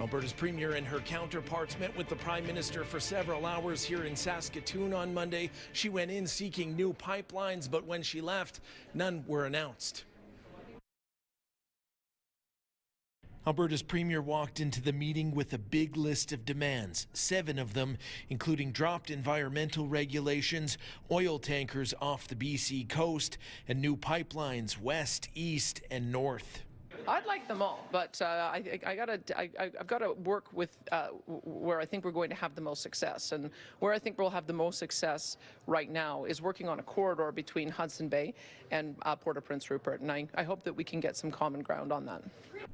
Alberta's premier and her counterparts met with the Prime Minister for several hours here in Saskatoon on Monday. She went in seeking new pipelines, but when she left, none were announced. Alberta's premier walked into the meeting with a big list of demands, 7 of them, including dropped environmental regulations, oil tankers off the BC coast, and new pipelines west, east, and north. I'd like them all, but I've got to work with where I think we're going to have the most success. And where I think we'll have the most success right now is working on a corridor between Hudson Bay and Port-au-Prince Rupert. And I hope that we can get some common ground on that.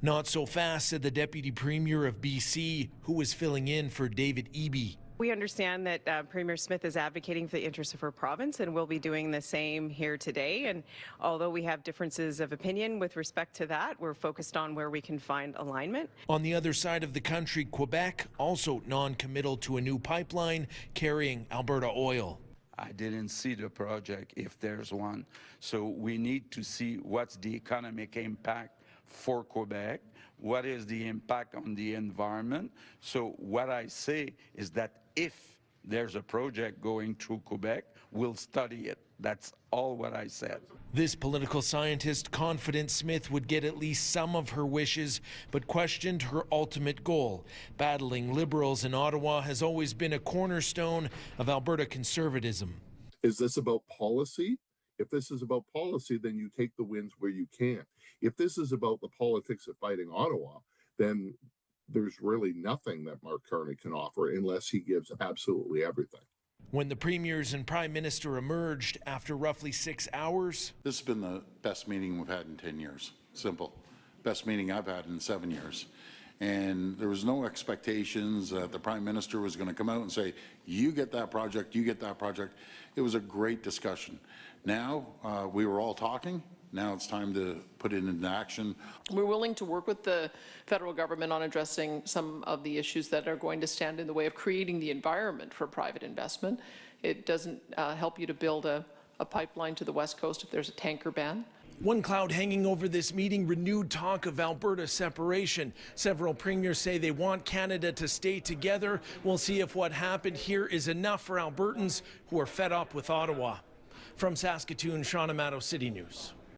Not so fast, said the Deputy Premier of BC, who was filling in for David Eby. We understand that Premier Smith is advocating for the interests of her province, and we'll be doing the same here today. And although we have differences of opinion with respect to that, we're focused on where we can find alignment. On the other side of the country, Quebec, also non-committal to a new pipeline carrying Alberta oil. I didn't see the project, if there's one. So we need to see what's the economic impact for Quebec, what is the impact on the environment. So what I say is that if there's a project going through Quebec, we'll study it. That's all what I said. This political scientist confident Smith would get at least some of her wishes, but questioned her ultimate goal. Battling Liberals in Ottawa has always been a cornerstone of Alberta conservatism. Is this about policy? If this is about policy, then you take the wins where you can. If this is about the politics of fighting Ottawa, then there's really nothing that Mark Carney can offer unless he gives absolutely everything. When the premiers and prime minister emerged after roughly 6 hours. This has been the best meeting we've had in 10 years. Simple. Best meeting I've had in 7 years. And there was no expectations that the prime minister was going to come out and say, you get that project, you get that project. It was a great discussion. Now we were all talking. Now it's time to put it into action. We're willing to work with the federal government on addressing some of the issues that are going to stand in the way of creating the environment for private investment. It doesn't help you to build a pipeline to the West Coast if there's a tanker ban. One cloud hanging over this meeting, renewed talk of Alberta separation. Several premiers say they want Canada to stay together. We'll see if what happened here is enough for Albertans who are fed up with Ottawa. From Saskatoon, Sean Amato, City News.